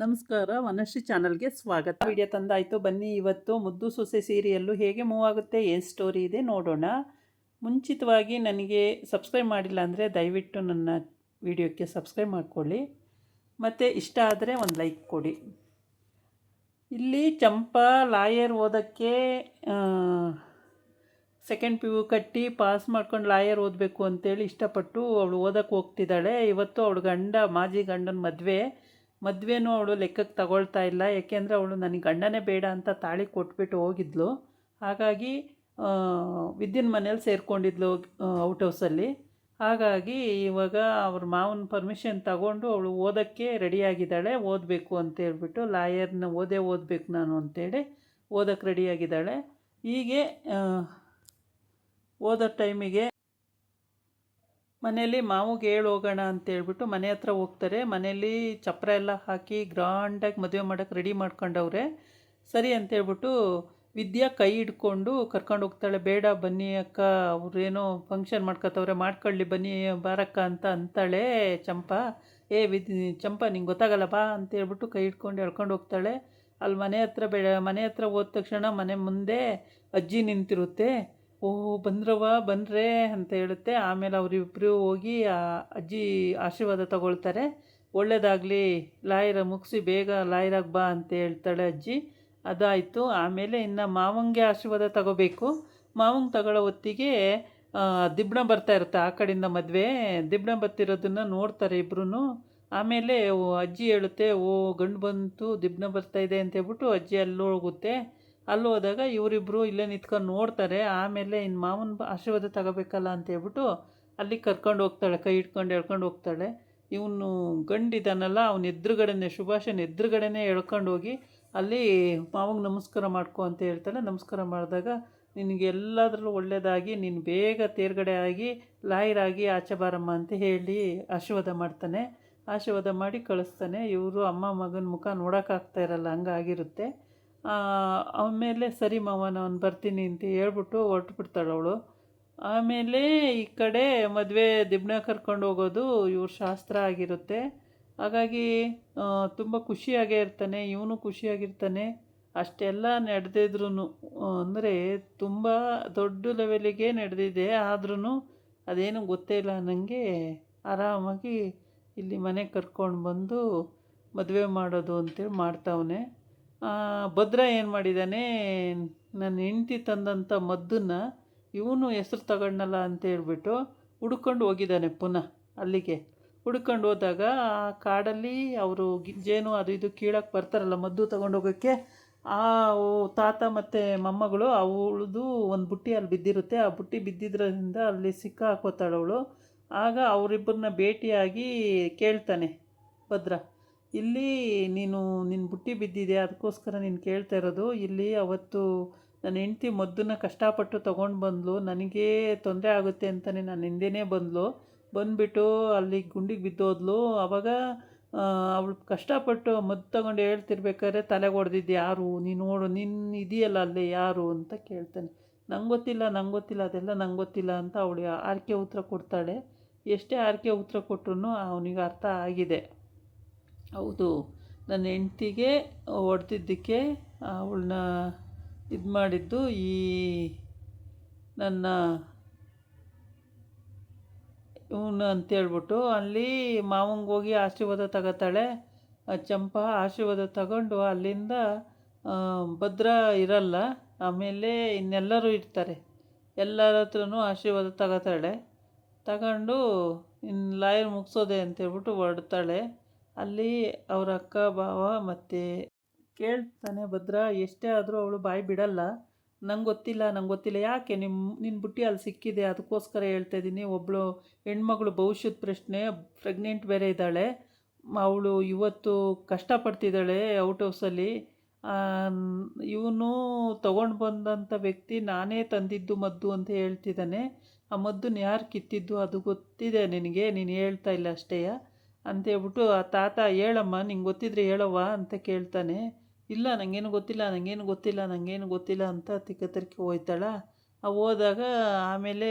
ನಮಸ್ಕಾರ, ವನಶ್ರೀ ಚಾನಲ್ಗೆ ಸ್ವಾಗತ. ವಿಡಿಯೋ ತಂದಾಯಿತು. ಬನ್ನಿ, ಇವತ್ತು ಮುದ್ದು ಸೊಸೆ ಸೀರಿಯಲ್ಲು ಹೇಗೆ ಮೂವ್ ಆಗುತ್ತೆ, ಏನು ಸ್ಟೋರಿ ಇದೆ ನೋಡೋಣ. ಮುಂಚಿತವಾಗಿ ನನಗೆ ಸಬ್ಸ್ಕ್ರೈಬ್ ಮಾಡಿಲ್ಲ ಅಂದರೆ ದಯವಿಟ್ಟು ನನ್ನ ವಿಡಿಯೋಕ್ಕೆ ಸಬ್ಸ್ಕ್ರೈಬ್ ಮಾಡಿಕೊಳ್ಳಿ, ಮತ್ತು ಇಷ್ಟ ಆದರೆ ಒಂದು ಲೈಕ್ ಕೊಡಿ. ಇಲ್ಲಿ ಚಂಪಾ ಲಾಯರ್ ಓದೋಕ್ಕೆ ಸೆಕೆಂಡ್ PU ಕಟ್ಟಿ ಪಾಸ್ ಮಾಡ್ಕೊಂಡು ಲಾಯರ್ ಓದಬೇಕು ಅಂತೇಳಿ ಇಷ್ಟಪಟ್ಟು ಅವಳು ಓದೋಕ್ಕೆ ಹೋಗ್ತಿದ್ದಾಳೆ. ಇವತ್ತು ಅವಳು ಮಾಜಿ ಗಂಡನ ಮದುವೆನೂ ಅವಳು ಲೆಕ್ಕಕ್ಕೆ ತಗೊಳ್ತಾ ಇಲ್ಲ. ಏಕೆಂದರೆ ಅವಳು ನನಗೆ ಗಂಡನೇ ಬೇಡ ಅಂತ ತಾಳಿ ಕೊಟ್ಬಿಟ್ಟು ಹೋಗಿದ್ಲು. ಹಾಗಾಗಿ ವಿದ್ಯನ್ ಮನೇಲಿ ಸೇರಿಕೊಂಡಿದ್ಲು ಔಟ್ ಹೌಸಲ್ಲಿ. ಹಾಗಾಗಿ ಇವಾಗ ಅವ್ರ ಮಾವನ ಪರ್ಮಿಷನ್ ತಗೊಂಡು ಅವಳು ಓದೋಕ್ಕೆ ರೆಡಿಯಾಗಿದ್ದಾಳೆ. ಓದಬೇಕು ಅಂತೇಳ್ಬಿಟ್ಟು ಲಾಯರ್ನ ಓದಬೇಕು ನಾನು ಅಂತೇಳಿ ಓದೋಕ್ಕೆ ರೆಡಿಯಾಗಿದ್ದಾಳೆ. ಹೀಗೆ ಓದೋ ಟೈಮಿಗೆ ಮನೇಲಿ ಮಾವಿಗೆ ಹೇಳಿ ಹೋಗೋಣ ಅಂತೇಳ್ಬಿಟ್ಟು ಮನೆ ಹತ್ರ ಹೋಗ್ತಾರೆ. ಮನೇಲಿ ಚಪ್ಪರ ಎಲ್ಲ ಹಾಕಿ ಗ್ರ್ಯಾಂಡಾಗಿ ಮದುವೆ ಮಾಡೋಕ್ಕೆ ರೆಡಿ ಮಾಡ್ಕೊಂಡವ್ರೆ. ಸರಿ ಅಂತೇಳ್ಬಿಟ್ಟು ವಿದ್ಯಾ ಕೈ ಹಿಡ್ಕೊಂಡು ಕರ್ಕೊಂಡು ಹೋಗ್ತಾಳೆ. ಬೇಡ ಬನ್ನಿ ಅಕ್ಕ, ಅವ್ರೇನೋ ಫಂಕ್ಷನ್ ಮಾಡ್ಕೊತವ್ರೆ, ಮಾಡ್ಕೊಳ್ಳಿ ಬನ್ನಿ ಬಾರಕ್ಕ ಅಂತ ಅಂತಾಳೆ ಚಂಪಾ. ಚಂಪಾ ನಿಂಗೆ ಗೊತ್ತಾಗಲ್ಲ ಬಾ ಅಂತೇಳ್ಬಿಟ್ಟು ಕೈ ಹಿಡ್ಕೊಂಡು ಎಳ್ಕೊಂಡು ಹೋಗ್ತಾಳೆ. ಅಲ್ಲಿ ಮನೆ ಹತ್ರ ಹೋದ ತಕ್ಷಣ ಮನೆ ಮುಂದೆ ಅಜ್ಜಿ ನಿಂತಿರುತ್ತೆ. ಓಹ್ ಬಂದ್ರೆ ಅಂತ ಹೇಳುತ್ತೆ. ಆಮೇಲೆ ಅವರಿಬ್ಬರು ಹೋಗಿ ಆ ಅಜ್ಜಿ ಆಶೀರ್ವಾದ ತಗೊಳ್ತಾರೆ. ಒಳ್ಳೇದಾಗಲಿ, ಲಾಯರ ಮುಗಿಸಿ ಬೇಗ ಲಾಯರಾಗಿ ಬಾ ಅಂತ ಹೇಳ್ತಾಳೆ ಅಜ್ಜಿ. ಅದಾಯಿತು. ಆಮೇಲೆ ಇನ್ನು ಮಾವಂಗೆ ಆಶೀರ್ವಾದ ತಗೋಬೇಕು. ಮಾವಂಗೆ ತಗೊಳ್ಳೋ ಹೊತ್ತಿಗೆ ದಿಬ್ಬಣ ಬರ್ತಾ ಇರುತ್ತೆ ಆ ಕಡೆಯಿಂದ. ದಿಬ್ಬಣ ಬರ್ತಿರೋದನ್ನು ನೋಡ್ತಾರೆ ಇಬ್ಬರೂ. ಆಮೇಲೆ ಅಜ್ಜಿ ಹೇಳುತ್ತೆ, ಗಂಡು ಬಂತು, ದಿಬ್ಬಣ ಬರ್ತಾಯಿದೆ ಅಂತ ಹೇಳ್ಬಿಟ್ಟು ಅಜ್ಜಿ ಅಲ್ಲಿ ಹೋಗುತ್ತೆ. ಅಲ್ಲಿ ಹೋದಾಗ ಇವರಿಬ್ಬರು ಇಲ್ಲೇ ನಿಂತ್ಕೊಂಡು ನೋಡ್ತಾರೆ. ಆಮೇಲೆ ಇನ್ನು ಮಾವನ ಆಶೀರ್ವಾದ ತಗೋಬೇಕಲ್ಲ ಅಂತ ಹೇಳ್ಬಿಟ್ಟು ಅಲ್ಲಿ ಕರ್ಕೊಂಡು ಹೋಗ್ತಾಳೆ, ಕೈ ಹಿಡ್ಕೊಂಡು ಎಳ್ಕೊಂಡು ಹೋಗ್ತಾಳೆ. ಇವನು ಗಂಡಿದ್ದಾನಲ್ಲ, ಅವನ ಎದುರುಗಡೆನೇ, ಸುಭಾಷನ ಎದುರುಗಡೆನೇ ಎಳ್ಕೊಂಡು ಹೋಗಿ ಅಲ್ಲಿ ಮಾವಂಗೆ ನಮಸ್ಕಾರ ಮಾಡ್ಕೊ ಅಂತ ಹೇಳ್ತಾಳೆ. ನಮಸ್ಕಾರ ಮಾಡಿದಾಗ ನಿನಗೆ ಎಲ್ಲದರಲ್ಲೂ ಒಳ್ಳೆಯದಾಗಿ ನೀನು ಬೇಗ ತೇರ್ಗಡೆ ಆಗಿ ಲಾಯರಾಗಿ ಆಚೆ ಬಾರಮ್ಮ ಅಂತ ಹೇಳಿ ಆಶೀರ್ವಾದ ಮಾಡ್ತಾನೆ. ಆಶೀರ್ವಾದ ಮಾಡಿ ಕಳಿಸ್ತಾನೆ. ಇವರು ಅಮ್ಮ ಮಗನ ಮುಖ ನೋಡೋಕ್ಕಾಗ್ತಾ ಇರಲ್ಲ, ಹಂಗಾಗಿರುತ್ತೆ. ಆಮೇಲೆ ಸರಿ ಮಾವ ನಾನು ಬರ್ತೀನಿ ಅಂತ ಹೇಳ್ಬಿಟ್ಟು ಹೊರಟುಬಿಡ್ತಾಳೆ ಅವಳು. ಆಮೇಲೆ ಈ ಕಡೆ ಮದುವೆ ದಿಬ್ಬಣ ಕರ್ಕೊಂಡು ಹೋಗೋದು ಇವ್ರ ಶಾಸ್ತ್ರ ಆಗಿರುತ್ತೆ. ಹಾಗಾಗಿ ತುಂಬ ಖುಷಿಯಾಗೇ ಇರ್ತಾನೆ, ಇವನು ಖುಷಿಯಾಗಿರ್ತಾನೆ. ಅಷ್ಟೆಲ್ಲ ನಡೆದಿದ್ರು ಅಂದರೆ ತುಂಬ ದೊಡ್ಡ ಲೆವೆಲಿಗೆ ನಡೆದಿದೆ. ಆದ್ರೂ ಅದೇನು ಗೊತ್ತೇ ಇಲ್ಲ ನನಗೆ. ಆರಾಮಾಗಿ ಇಲ್ಲಿ ಮನೆಗೆ ಕರ್ಕೊಂಡು ಬಂದು ಮದುವೆ ಮಾಡೋದು ಅಂತೇಳಿ ಮಾಡ್ತಾವನೆ. ಭದ್ರ ಏನು ಮಾಡಿದ್ದಾನೆ, ನನ್ನ ಹೆಂಡ್ತಿ ತಂದಂಥ ಮದ್ದನ್ನು ಇವನು ಹೆಸ್ರು ತಗೊಂಡಲ್ಲ ಅಂತೇಳ್ಬಿಟ್ಟು ಹುಡ್ಕೊಂಡು ಹೋಗಿದ್ದಾನೆ ಪುನಃ ಅಲ್ಲಿಗೆ. ಹುಡ್ಕೊಂಡು ಹೋದಾಗ ಆ ಕಾಡಲ್ಲಿ ಅವರು ಜೇನು ಅದು ಇದು ಕೀಳಕ್ಕೆ ಬರ್ತಾರಲ್ಲ ಮದ್ದು ತೊಗೊಂಡೋಗೋಕ್ಕೆ, ಆ ತಾತ ಮತ್ತು ಮೊಮ್ಮಗಳು ಅವಳದು ಒಂದು ಬುಟ್ಟಿ ಅಲ್ಲಿ ಬಿದ್ದಿರುತ್ತೆ. ಆ ಬುಟ್ಟಿ ಬಿದ್ದಿದ್ರಿಂದ ಅಲ್ಲಿ ಹಾಕೋತಾಳವಳು. ಆಗ ಅವರಿಬ್ಬರನ್ನ ಭೇಟಿಯಾಗಿ ಕೇಳ್ತಾನೆ ಭದ್ರ, ಇಲ್ಲಿ ನಿನ್ನ ಬುಟ್ಟಿ ಬಿದ್ದಿದೆ, ಅದಕ್ಕೋಸ್ಕರ ನೀನು ಕೇಳ್ತಾ ಇರೋದು. ಇಲ್ಲಿ ಅವತ್ತು ನನ್ನ ಹೆಂಡ್ತಿ ಮದ್ದನ್ನು ಕಷ್ಟಪಟ್ಟು ತೊಗೊಂಡು ಬಂದಳು, ನನಗೇ ತೊಂದರೆ ಆಗುತ್ತೆ ಅಂತಲೇ ನಾನು ಹಿಂದೆನೇ ಬಂದುಬಿಟ್ಟು ಅಲ್ಲಿ ಗುಂಡಿಗೆ ಬಿದ್ದೋದ್ಲು. ಆವಾಗ ಅವಳು ಕಷ್ಟಪಟ್ಟು ಮದ್ದು ತೊಗೊಂಡು ಹೇಳ್ತಿರ್ಬೇಕಾದ್ರೆ ತಲೆಗೆ ಹೊಡೆದಿದ್ದು ಯಾರು, ನೀನು ನೋಡು, ನಿನ್ನ ಇದೆಯಲ್ಲ ಅಲ್ಲೇ ಯಾರು ಅಂತ ಕೇಳ್ತಾನೆ. ನಂಗೆ ಗೊತ್ತಿಲ್ಲ ಅದೆಲ್ಲ ನಂಗೆ ಗೊತ್ತಿಲ್ಲ ಅಂತ ಅವಳು ಆರ್ಕೆ ಉತ್ತರ ಕೊಡ್ತಾಳೆ. ಎಷ್ಟೇ ಆರ್ಕೆ ಉತ್ತರ ಕೊಟ್ಟರು ಅವನಿಗೆ ಅರ್ಥ ಆಗಿದೆ. ಹೌದು, ನನ್ನ ಹೆಂಡ್ತಿಗೆ ಹೊಡೆದಿದ್ದಕ್ಕೆ ಅವಳನ್ನ ಇದು ಮಾಡಿದ್ದು ಈ ನನ್ನ ಇವನು ಅಂತೇಳ್ಬಿಟ್ಟು ಅಲ್ಲಿ ಮಾವಂಗೆ ಹೋಗಿ ಆಶೀರ್ವಾದ ತಗೋತಾಳೆ ಚಂಪಾ. ಆಶೀರ್ವಾದ ತಗೊಂಡು ಅಲ್ಲಿಂದ ಭದ್ರ ಇರಲ್ಲ. ಆಮೇಲೆ ಇನ್ನೆಲ್ಲರೂ ಇರ್ತಾರೆ, ಎಲ್ಲರ ಹತ್ರನೂ ಆಶೀರ್ವಾದ ತಗೊಂಡು ಇನ್ನು ಲಾಯರ್ ಮುಗಿಸೋದೆ ಅಂತೇಳ್ಬಿಟ್ಟು ಹೊರಡ್ತಾಳೆ. ಅಲ್ಲಿ ಅವರ ಅಕ್ಕ ಭಾವ ಮತ್ತು ಕೇಳ್ತಾನೆ ಭದ್ರ. ಎಷ್ಟೇ ಆದರೂ ಅವಳು ಬಾಯಿ ಬಿಡಲ್ಲ. ನಂಗೆ ಗೊತ್ತಿಲ್ಲ ಯಾಕೆ ನಿನ್ನ ಬುಟ್ಟಿ ಅಲ್ಲಿ ಸಿಕ್ಕಿದೆ, ಅದಕ್ಕೋಸ್ಕರ ಹೇಳ್ತಾ ಇದ್ದೀನಿ. ಒಬ್ಬಳು ಹೆಣ್ಮಗಳು ಭವಿಷ್ಯದ ಪ್ರಶ್ನೆ, ಪ್ರೆಗ್ನೆಂಟ್ ಬೇರೆ ಇದ್ದಾಳೆ. ಅವಳು ಇವತ್ತು ಕಷ್ಟಪಡ್ತಿದ್ದಾಳೆ ಔಟ್ ಹೌಸಲ್ಲಿ. ಇವನು ತೊಗೊಂಡು ಬಂದಂಥ ವ್ಯಕ್ತಿ ನಾನೇ ತಂದಿದ್ದು ಮದ್ದು ಅಂತ ಹೇಳ್ತಿದ್ದಾನೆ. ಆ ಮದ್ದನ್ನು ಯಾರು ಕಿತ್ತಿದ್ದು ಅದು ಗೊತ್ತಿದೆ ನಿನಗೆ, ನೀನು ಹೇಳ್ತಾ ಇಲ್ಲ ಅಷ್ಟೇ ಅಂತೇಳ್ಬಿಟ್ಟು ಆ ತಾತ, ಹೇಳಮ್ಮ ನಿಂಗೆ ಗೊತ್ತಿದ್ರೆ ಹೇಳವ್ವ ಅಂತ ಕೇಳ್ತಾನೆ. ಇಲ್ಲ ನನಗೇನು ಗೊತ್ತಿಲ್ಲ ಅಂತ ತಿಕ್ಕತರ್ಕಿ ಹೋಯ್ತಾಳ. ಹೋದಾಗ ಆಮೇಲೆ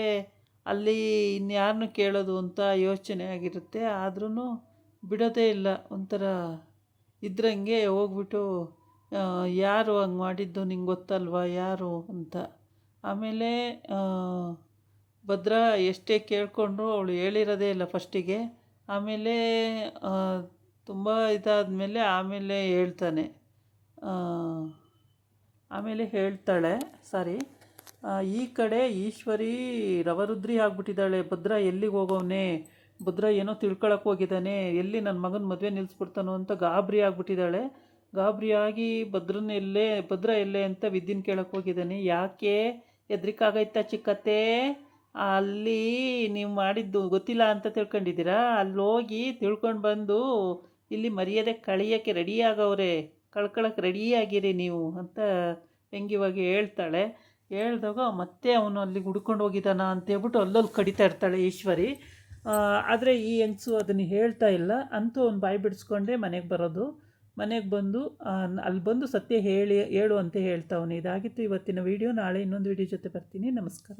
ಅಲ್ಲಿ ಇನ್ಯಾರನ್ನು ಕೇಳೋದು ಅಂತ ಯೋಚನೆ ಆಗಿರುತ್ತೆ. ಆದ್ರೂ ಬಿಡೋದೇ ಇಲ್ಲ, ಒಂಥರ ಇದ್ರಂಗೆ ಹೋಗ್ಬಿಟ್ಟು ಯಾರು ಹಂಗೆ ಮಾಡಿದ್ದು ನಿಂಗೆ ಗೊತ್ತಲ್ವಾ ಯಾರು ಅಂತ. ಆಮೇಲೆ ಭದ್ರಾ ಎಷ್ಟೇ ಕೇಳಿಕೊಂಡ್ರು ಅವಳು ಹೇಳಿರೋದೇ ಇಲ್ಲ ಫಸ್ಟಿಗೆ. ಆಮೇಲೆ ತುಂಬ ಇದಾದಮೇಲೆ ಹೇಳ್ತಾನೆ, ಆಮೇಲೆ ಹೇಳ್ತಾಳೆ ಸಾರಿ. ಈ ಕಡೆ ಈಶ್ವರಿ ರವರುದ್ರಿ ಆಗ್ಬಿಟ್ಟಿದ್ದಾಳೆ. ಭದ್ರಾ ಎಲ್ಲಿಗೆ ಹೋಗೋವನೆ, ಭದ್ರಾ ಏನೋ ತಿಳ್ಕೊಳಕ್ಕೆ ಹೋಗಿದ್ದಾನೆ, ಎಲ್ಲಿ ನನ್ನ ಮಗನ ಮದುವೆ ನಿಲ್ಲಿಸ್ಬಿಡ್ತಾನೋ ಅಂತ ಗಾಬರಿ ಆಗ್ಬಿಟ್ಟಿದ್ದಾಳೆ. ಗಾಬರಿಯಾಗಿ ಭದ್ರಾ ಎಲ್ಲೇ ಅಂತ ವಿದ್ಯೆನ ಕೇಳಕ್ಕೆ ಹೋಗಿದ್ದಾನೆ. ಯಾಕೆ ಹೆದ್ರಿಕಾಗೈತಾ ಚಿಕ್ಕತ್ತೆ, ಅಲ್ಲಿ ನೀವು ಮಾಡಿದ್ದು ಗೊತ್ತಿಲ್ಲ ಅಂತ ತಿಳ್ಕೊಂಡಿದ್ದೀರಾ, ಅಲ್ಲಿ ಹೋಗಿ ತಿಳ್ಕೊಂಡು ಬಂದು ಇಲ್ಲಿ ಮರ್ಯಾದೆ ಕಳಿಯೋಕ್ಕೆ ರೆಡಿಯಾಗವ್ರೆ, ಕಳ್ಕೊಳಕ್ಕೆ ರೆಡಿಯಾಗಿರಿ ನೀವು ಅಂತ ವ್ಯಂಗ್ಯವಾಗಿ ಹೇಳ್ತಾಳೆ. ಹೇಳ್ದಾಗ ಮತ್ತೆ ಅವನು ಅಲ್ಲಿಗೆ ಹುಡ್ಕೊಂಡು ಹೋಗಿದ್ದಾನ ಅಂತೇಳ್ಬಿಟ್ಟು ಅಲ್ಲಲ್ಲಿ ಕಡಿತಾ ಇರ್ತಾಳೆ ಈಶ್ವರಿ. ಆದರೆ ಈ ಹೆಂಗಸು ಅದನ್ನು ಹೇಳ್ತಾ ಇಲ್ಲ. ಅಂತೂ ಅವ್ನು ಬಾಯಿ ಬಿಡಿಸ್ಕೊಂಡೆ ಮನೆಗೆ ಬರೋದು. ಮನೆಗೆ ಬಂದು ಅಲ್ಲಿ ಬಂದು ಸತ್ಯ ಹೇಳು ಅಂತ ಹೇಳ್ತಾವನು. ಇದಾಗಿತ್ತು ಇವತ್ತಿನ ವಿಡಿಯೋ. ನಾಳೆ ಇನ್ನೊಂದು ವಿಡಿಯೋ ಜೊತೆ ಬರ್ತೀನಿ. ನಮಸ್ಕಾರ.